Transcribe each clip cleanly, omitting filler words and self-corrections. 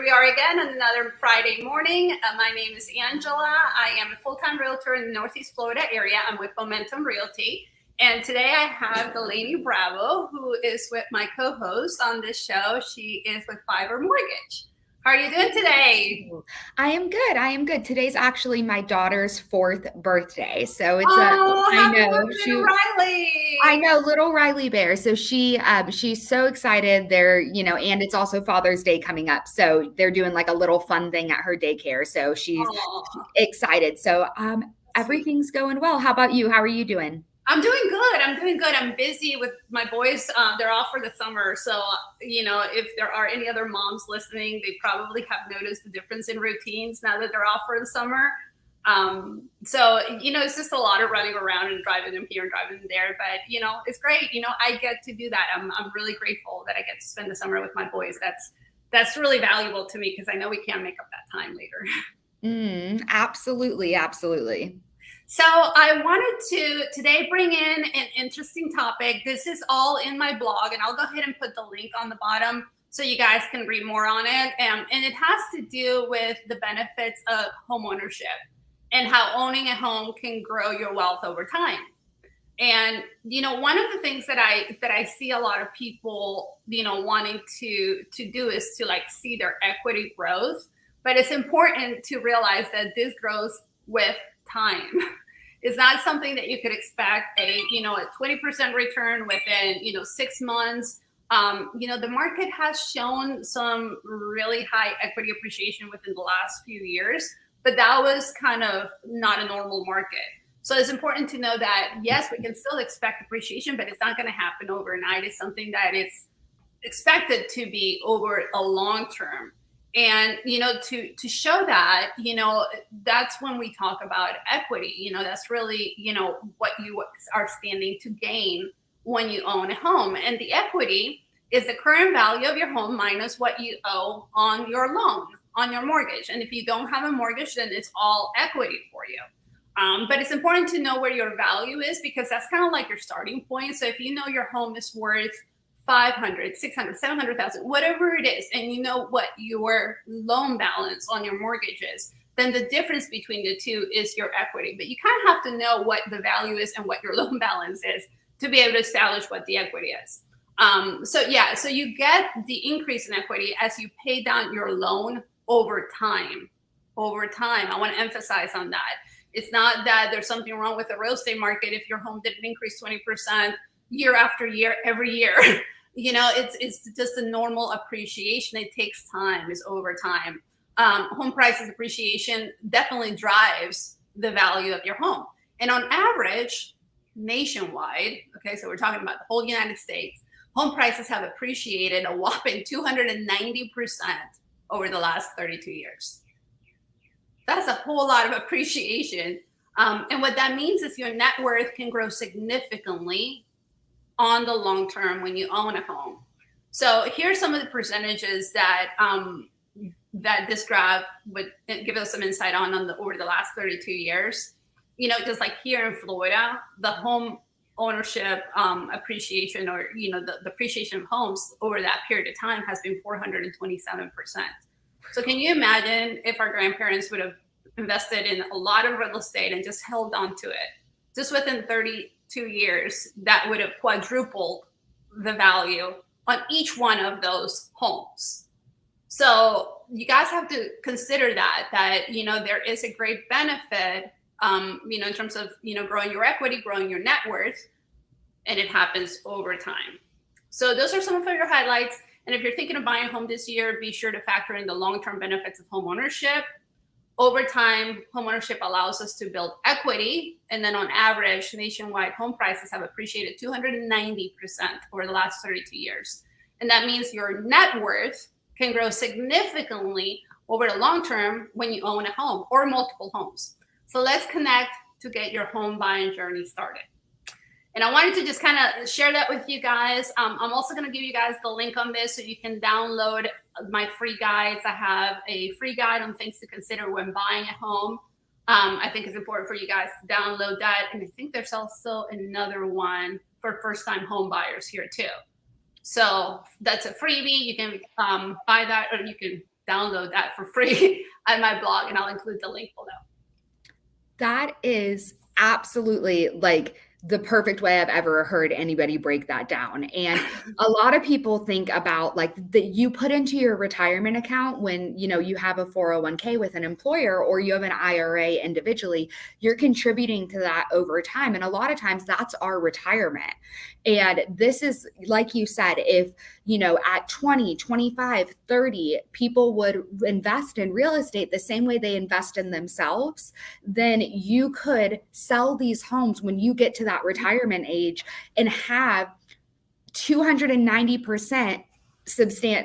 we are again on another Friday morning. My name is Angela. I am a full-time realtor in the Northeast Florida area. I'm with Momentum Realty. And today I have Delaney Bravo, who is with my co-host on this show. She is with Fiverr Mortgage. How are you doing today? I am good. I am good. Today's actually my daughter's 4th birthday. So it's happy birthday, Riley. I know, little Riley Bear. So she's so excited there, and it's also Father's Day coming up. So they're doing like a little fun thing at her daycare. So she's excited. So everything's going well. How about you? How are you doing? I'm doing good. I'm busy with my boys. They're off for the summer. So, if there are any other moms listening, they probably have noticed the difference in routines now that they're off for the summer. It's just a lot of running around and driving them here and driving them there. But, it's great. I get to do that. I'm really grateful that I get to spend the summer with my boys. That's really valuable to me because I know we can't make up that time later. Absolutely. Absolutely. So I wanted to today bring in an interesting topic. This is all in my blog, and I'll go ahead and put the link on the bottom so you guys can read more on it. And it has to do with the benefits of home ownership and how owning a home can grow your wealth over time. And, one of the things that I see a lot of people, wanting to do is to like see their equity growth. But it's important to realize that this grows with time. It's not something that you could expect a 20% return within 6 months. The market has shown some really high equity appreciation within the last few years, but that was kind of not a normal market. So it's important to know that yes, we can still expect appreciation, but it's not going to happen overnight. It's something that it's expected to be over a long term. And, to show that, that's when we talk about equity, that's really, what you are standing to gain when you own a home. And the equity is the current value of your home minus what you owe on your loan, on your mortgage. And if you don't have a mortgage, then it's all equity for you. But it's important to know where your value is because that's kind of like your starting point. So if you know your home is worth 500, 600, 700,000, whatever it is, and you know what your loan balance on your mortgage is, then the difference between the two is your equity. But you kind of have to know what the value is and what your loan balance is to be able to establish what the equity is. So you get the increase in equity as you pay down your loan over time. Over time, I want to emphasize on that. It's not that there's something wrong with the real estate market if your home didn't increase 20% year after year, every year. It's just a normal appreciation. It takes time. It's over time. Home prices appreciation definitely drives the value of your home. And on average, nationwide, okay, so we're talking about the whole United States, home prices have appreciated a whopping 290% over the last 32 years. That's a whole lot of appreciation. And what that means is your net worth can grow significantly on the long term when you own a home. So here's some of the percentages that this graph would give us some insight on over the last 32 years. Just like here in Florida, the home ownership appreciation or the appreciation of homes over that period of time has been 427%. So can you imagine if our grandparents would have invested in a lot of real estate and just held on to it? Just within 32 years, that would have quadrupled the value on each one of those homes. So you guys have to consider that there is a great benefit, in terms of, growing your equity, growing your net worth, and it happens over time. So those are some of your highlights. And if you're thinking of buying a home this year, be sure to factor in the long-term benefits of home ownership. Over time, homeownership allows us to build equity. And then on average, nationwide home prices have appreciated 290% over the last 32 years. And that means your net worth can grow significantly over the long term when you own a home or multiple homes. So let's connect to get your home buying journey started. And I wanted to just kind of share that with you guys. I'm also going to give you guys the link on this so you can download my free guides. I have a free guide on things to consider when buying a home. I think it's important for you guys to download that. And I think there's also another one for first-time home buyers here too. So that's a freebie. You can buy that, or you can download that for free at my blog, and I'll include the link below. That is absolutely like the perfect way I've ever heard anybody break that down. And a lot of people think about like that you put into your retirement account when, you know, you have a 401k with an employer or you have an IRA individually, you're contributing to that over time. And a lot of times that's our retirement. And this is, like you said, if, you know, at 20, 25, 30, people would invest in real estate the same way they invest in themselves, then you could sell these homes when you get to that retirement age and have 290%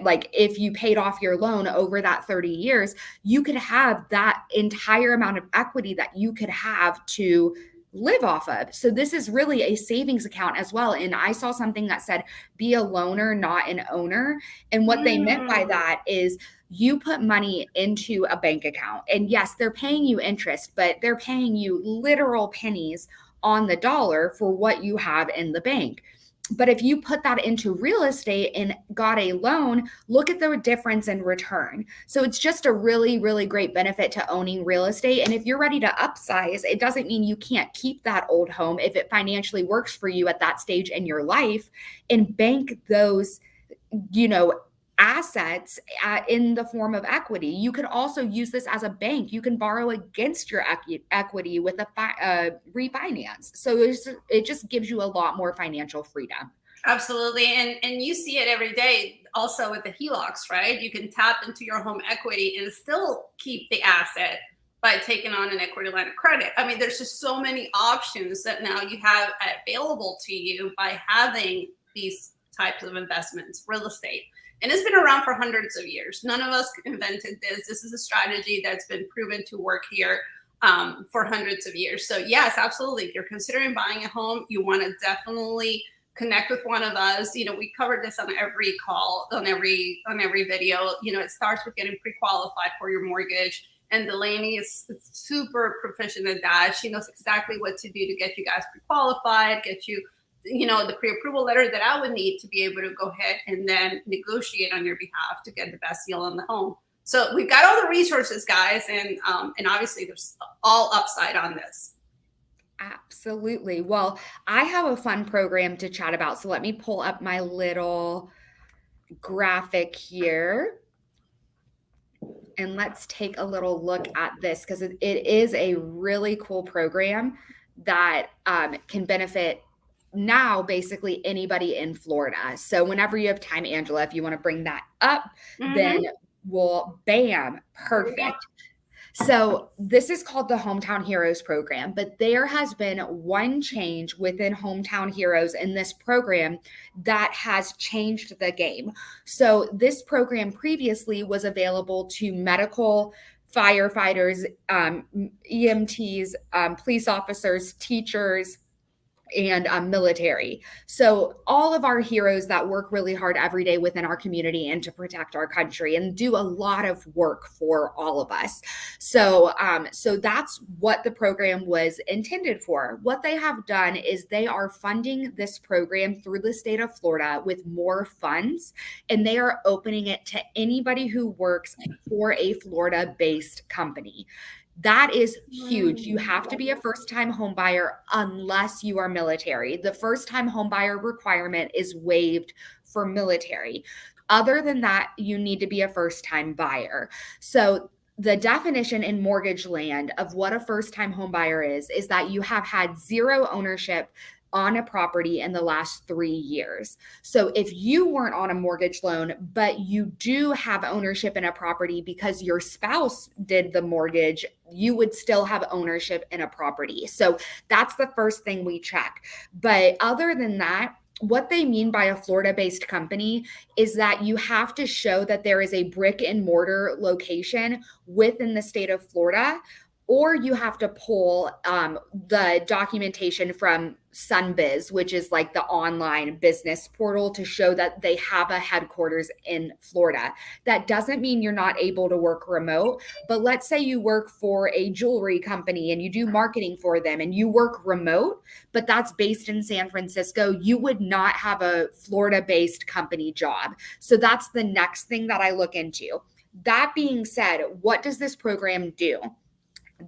like if you paid off your loan over that 30 years, you could have that entire amount of equity that you could have to live off of. So this is really a savings account as well. And I saw something that said, be a loaner, not an owner. And what they meant by that is you put money into a bank account. And yes, they're paying you interest, but they're paying you literal pennies on the dollar for what you have in the bank. But if you put that into real estate and got a loan, look at the difference in return. So it's just a really, really great benefit to owning real estate. And if you're ready to upsize, it doesn't mean you can't keep that old home if it financially works for you at that stage in your life, and bank those, you know, assets in the form of equity. You can also use this as a bank. You can borrow against your equity with a refinance. So it just gives you a lot more financial freedom. Absolutely. And you see it every day also with the HELOCs, right? You can tap into your home equity and still keep the asset by taking on an equity line of credit. I mean, there's just so many options that now you have available to you by having these types of investments, real estate. And it's been around for hundreds of years. None of us invented this. This is a strategy that's been proven to work here for hundreds of years. So yes, absolutely. If you're considering buying a home, you want to definitely connect with one of us. You know, we covered this on every call, on every video. You know, it starts with getting pre-qualified for your mortgage. And Delaney is super proficient at that. She knows exactly what to do to get you guys pre-qualified, get you, you know, the pre-approval letter that I would need to be able to go ahead and then negotiate on your behalf to get the best deal on the home. So we've got all the resources, guys, and obviously there's all upside on this. Absolutely. Well, I have a fun program to chat about. So let me pull up my little graphic here. And let's take a little look at this because it is a really cool program that can benefit now basically anybody in Florida. So whenever you have time, Angela, if you want to bring that up, then we'll perfect. So this is called the Hometown Heroes program, but there has been one change within Hometown Heroes in this program that has changed the game. So this program previously was available to medical firefighters, EMTs, police officers, teachers, and military. So all of our heroes that work really hard every day within our community and to protect our country and do a lot of work for all of us. So that's what the program was intended for. What they have done is they are funding this program through the state of Florida with more funds, and they are opening it to anybody who works for a Florida-based company. That is huge. You have to be a first-time home buyer unless you are military. The first-time home buyer requirement is waived for military. Other than that, you need to be a first-time buyer. So the definition in mortgage land of what a first-time home buyer is that you have had zero ownership on a property in the last 3 years. So if you weren't on a mortgage loan, but you do have ownership in a property because your spouse did the mortgage, you would still have ownership in a property. So that's the first thing we check. But other than that, what they mean by a Florida-based company is that you have to show that there is a brick and mortar location within the state of Florida, or you have to pull the documentation from Sunbiz, which is like the online business portal, to show that they have a headquarters in Florida. That doesn't mean you're not able to work remote, but let's say you work for a jewelry company and you do marketing for them and you work remote, but that's based in San Francisco, you would not have a Florida-based company job. So that's the next thing that I look into. That being said, what does this program do?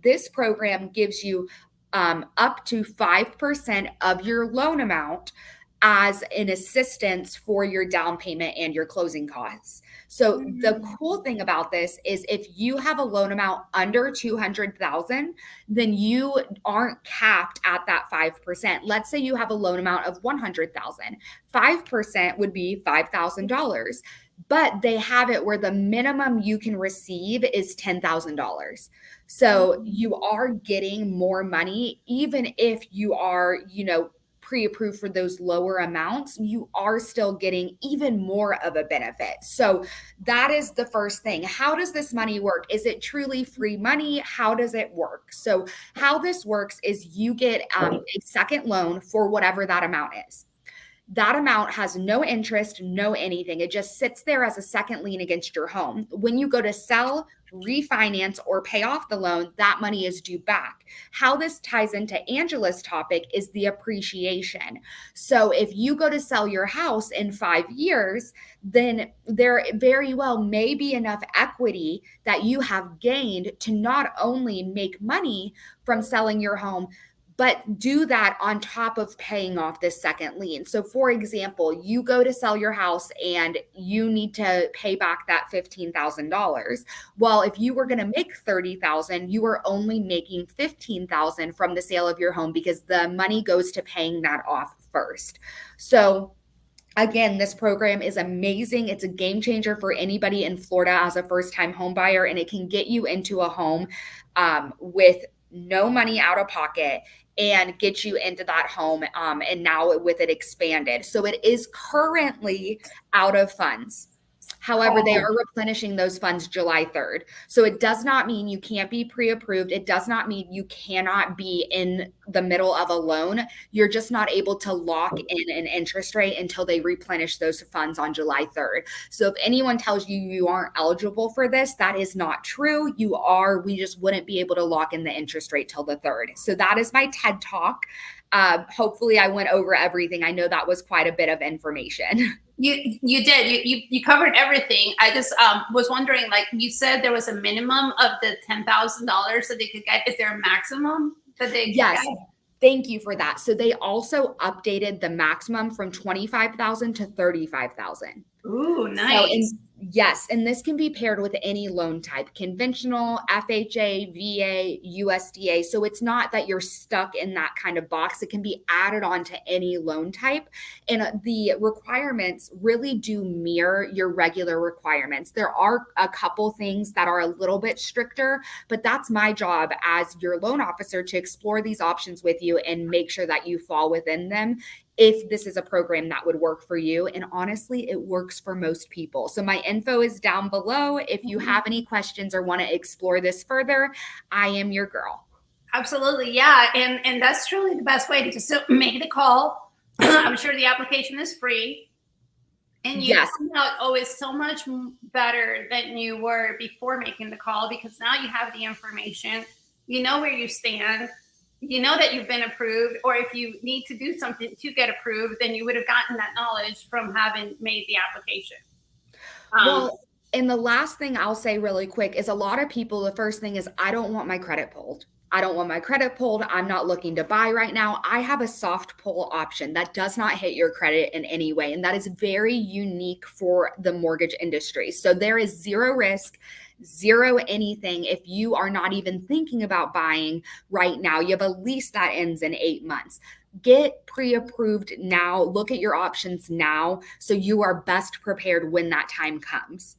This program gives you up to 5% of your loan amount as an assistance for your down payment and your closing costs. So the cool thing about this is if you have a loan amount under 200,000, then you aren't capped at that 5%. Let's say you have a loan amount of 100,000. 5% would be $5,000. But they have it where the minimum you can receive is $10,000. So you are getting more money, even if you are, pre-approved for those lower amounts, you are still getting even more of a benefit. So that is the first thing. How does this money work? Is it truly free money? How does it work? So how this works is you get a second loan for whatever that amount is. That amount has no interest, no anything. It just sits there as a second lien against your home. When you go to sell, refinance, or pay off the loan, that money is due back. How this ties into Angela's topic is the appreciation. So if you go to sell your house in 5 years, then there very well may be enough equity that you have gained to not only make money from selling your home, but do that on top of paying off this second lien. So for example, you go to sell your house and you need to pay back that $15,000. Well, if you were going to make $30,000, you are only making $15,000 from the sale of your home because the money goes to paying that off first. So again, this program is amazing. It's a game changer for anybody in Florida as a first-time home buyer, and it can get you into a home with no money out of pocket and get you into that home and now with it expanded. So it is currently out of funds. However, they are replenishing those funds July 3rd. So it does not mean you can't be pre-approved. It does not mean you cannot be in the middle of a loan. You're just not able to lock in an interest rate until they replenish those funds on July 3rd. So if anyone tells you you aren't eligible for this, that is not true. You are. We just wouldn't be able to lock in the interest rate till the 3rd. So that is my TED Talk. Hopefully I went over everything. I know that was quite a bit of information. You did. You covered everything. I just was wondering, like you said, there was a minimum of the $10,000 that they could get. Is there a maximum that they could Yes. get? Thank you for that. So they also updated the maximum from 25,000 to 35,000. Ooh, nice. So, yes, and this can be paired with any loan type, conventional, FHA, VA, USDA. So it's not that you're stuck in that kind of box. It can be added on to any loan type. And the requirements really do mirror your regular requirements. There are a couple things that are a little bit stricter, but that's my job as your loan officer to explore these options with you and make sure that you fall within them if this is a program that would work for you. And honestly, it works for most people. So my info is down below. If you have any questions or want to explore this further, I am your girl. Absolutely. Yeah. And that's truly the best way to just make the call. I'm sure the application is free. And you come out always so much better than you were before making the call, because now you have the information, you know where you stand. You know that you've been approved, or if you need to do something to get approved, then you would have gotten that knowledge from having made the application. Well, and the last thing I'll say really quick is a lot of people, the first thing is, I don't want my credit pulled. I don't want my credit pulled. I'm not looking to buy right now. I have a soft pull option that does not hit your credit in any way. And that is very unique for the mortgage industry. So there is zero risk, zero anything. If you are not even thinking about buying right now, you have a lease that ends in 8 months. Get pre-approved now. Look at your options now so you are best prepared when that time comes.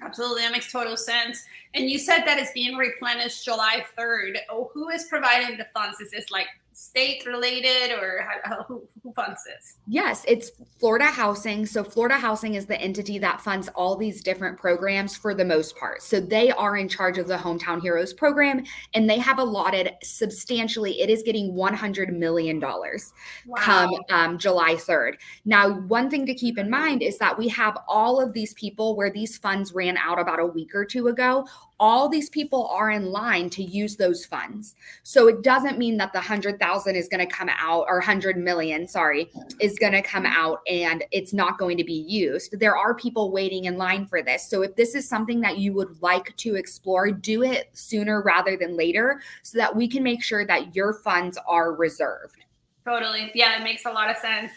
Absolutely. That makes total sense. And you said that it's being replenished July 3rd. Oh, who is providing the funds? Is this like state related, or who funds this? Yes, it's Florida Housing. So Florida Housing is the entity that funds all these different programs for the most part. So they are in charge of the Hometown Heroes program, and they have allotted substantially, it is getting $100 million come July 3rd. Now, one thing to keep in mind is that we have all of these people where these funds ran out about a week or two ago. All these people are in line to use those funds. So it doesn't mean that the $100,000 100,000 is going to come out, or 100 million, sorry, is going to come out, and it's not going to be used. There are people waiting in line for this. So if this is something that you would like to explore, do it sooner rather than later so that we can make sure that your funds are reserved. Totally. Yeah, it makes a lot of sense.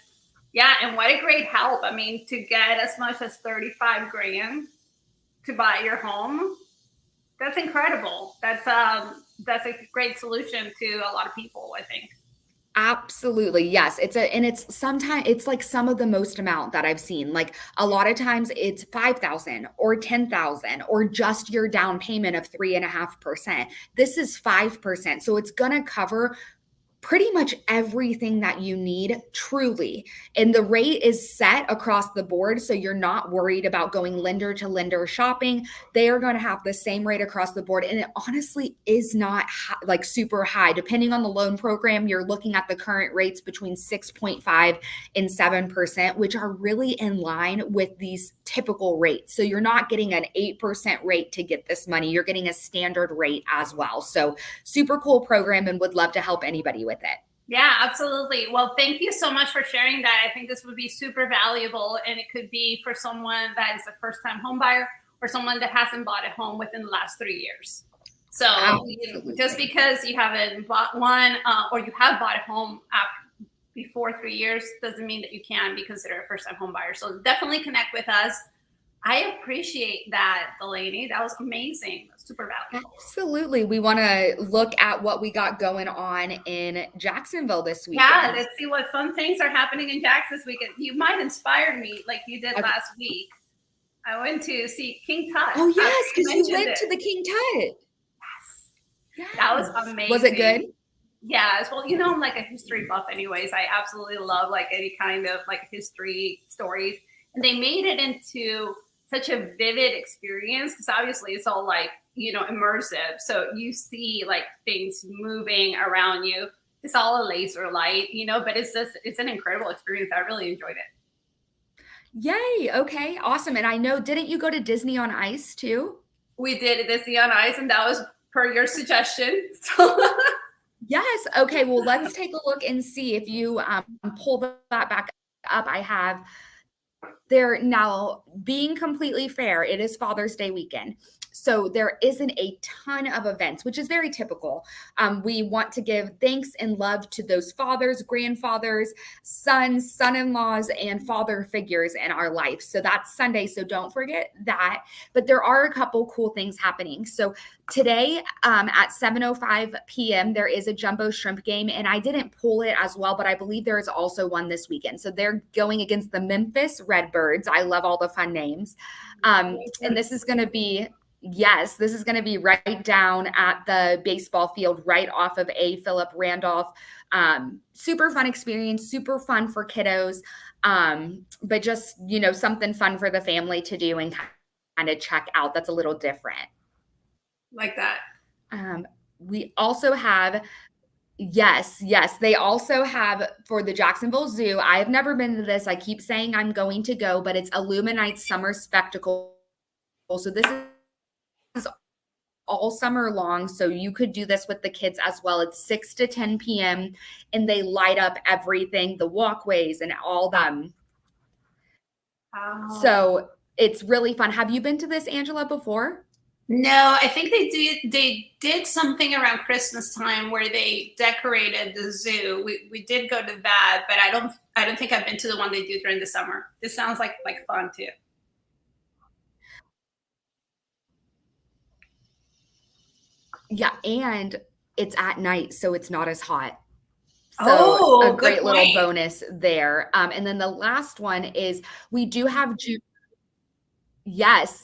Yeah, and what a great help. I mean, to get as much as 35 grand to buy your home, that's incredible. That's a great solution to a lot of people, I think. Absolutely. Yes. It's sometimes it's like some of the most amount that I've seen. Like a lot of times it's 5,000 or 10,000 or just your down payment of 3.5%. This is 5%. So it's going to cover pretty much everything that you need, truly. And the rate is set across the board. So you're not worried about going lender to lender shopping. They are going to have the same rate across the board. And it honestly is not like super high. Depending on the loan program, you're looking at the current rates between 6.5 and 7%, which are really in line with these typical rates. So you're not getting an 8% rate to get this money. You're getting a standard rate as well. So super cool program, and would love to help anybody with it. Yeah, absolutely. Well, thank you so much for sharing that. I think this would be super valuable, and it could be for someone that is a first-time home buyer or someone that hasn't bought a home within the last 3 years. So just because you haven't bought one or you have bought a home before 3 years doesn't mean that you can be considered a first-time home buyer. So definitely connect with us. I appreciate that, Delaney. That was amazing. Super valuable. Absolutely. We want to look at what we got going on in Jacksonville this weekend. Yeah, let's see what fun things are happening in Jax this weekend. You might inspire me like you did last week. I went to see King Tut. Oh, yes, because you went to the King Tut. Yes. That was amazing. Was it good? Yeah, well, you know, I'm like a history buff anyways. I absolutely love like any kind of like history stories. And they made it into such a vivid experience because obviously it's all like, you know, immersive. So you see like things moving around you. It's all a laser light, you know, but it's an incredible experience. I really enjoyed it. Yay. Okay. Awesome. And I know, didn't you go to Disney on Ice too? We did Disney on Ice, and that was per your suggestion. Yes. Okay. Well, let's take a look and see if you pull that back up. I have there now. Being completely fair, it is Father's Day weekend. So there isn't a ton of events, which is very typical. We want to give thanks and love to those fathers, grandfathers, sons, son-in-laws, and father figures in our life. So that's Sunday. So don't forget that. But there are a couple cool things happening. So today at 7:05 p.m., there is a jumbo shrimp game. And I didn't pull it as well, but I believe there is also one this weekend. So they're going against the Memphis Redbirds. I love all the fun names. And this is going to be right down at the baseball field, right off of A. Philip Randolph. Super fun experience, super fun for kiddos, but just, you know, something fun for the family to do and kind of check out. That's a little different. Like that. We also have, yes, they also have for the Jacksonville Zoo. I have never been to this. I keep saying I'm going to go, but it's Illuminite Summer Spectacle. So this is all summer long. So you could do this with the kids as well. It's 6 to 10 p.m. and they light up everything, the walkways and all them. Oh. So it's really fun. Have you been to this, Angela, before? No, I think they did something around Christmas time where they decorated the zoo. We did go to that, but I don't think I've been to the one they do during the summer. This sounds like fun too. Yeah, and it's at night, so it's not as hot. So a great little bonus there. And then the last one is we do have June. Yes.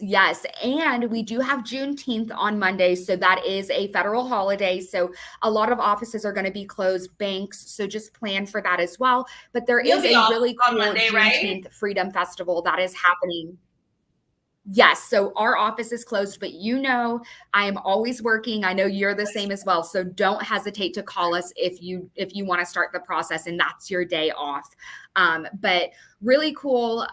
And we do have Juneteenth on Monday. So that is a federal holiday. So a lot of offices are going to be closed, banks. So just plan for that as well. But there is a really cool Monday, Juneteenth Freedom Festival that is happening. Yes. So our office is closed, but you know, I am always working. I know you're the same as well. So don't hesitate to call us if you want to start the process and that's your day off. But really cool.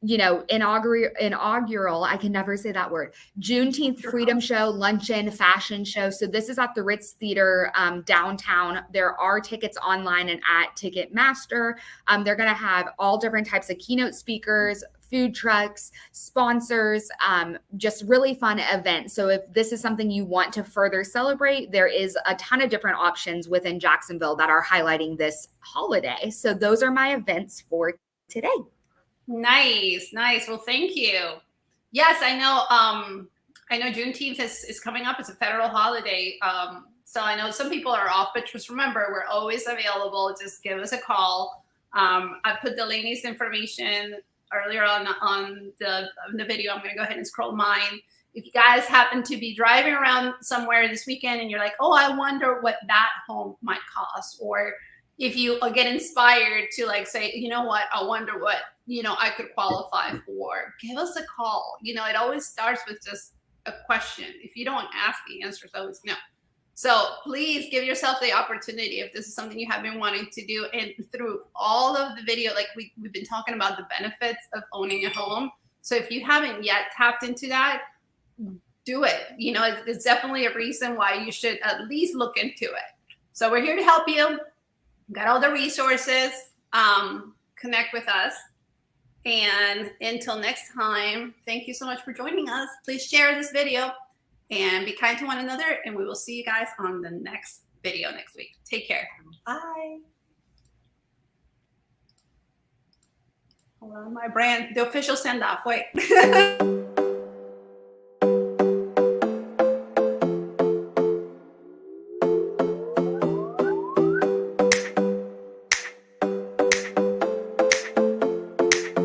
inaugural, I can never say that word, Juneteenth Freedom Show, luncheon, fashion show. So this is at the Ritz Theater downtown. There are tickets online and at Ticketmaster. They're going to have all different types of keynote speakers, food trucks, sponsors, just really fun event. So if this is something you want to further celebrate, there is a ton of different options within Jacksonville that are highlighting this holiday. So those are my events for today. Nice. Well, thank you. Yes, I know. I know Juneteenth is coming up. It's a federal holiday. So I know some people are off, but just remember, we're always available. Just give us a call. I put Delaney's information earlier on the video. I'm going to go ahead and scroll mine. If you guys happen to be driving around somewhere this weekend and you're like, oh, I wonder what that home might cost, or if you get inspired to like say, you know what, I wonder what, I could qualify for, give us a call. It always starts with just a question. If you don't ask, the answer is always no. So please give yourself the opportunity if this is something you have been wanting to do. And through all of the video, like we've been talking about the benefits of owning a home. So if you haven't yet tapped into that, do it. It's definitely a reason why you should at least look into it. So we're here to help you. Got all the resources. Connect with us. And until next time, thank you so much for joining us. Please share this video and be kind to one another. And we will see you guys on the next video next week. Take care. Bye. Hello, my brand, the official send off. Wait.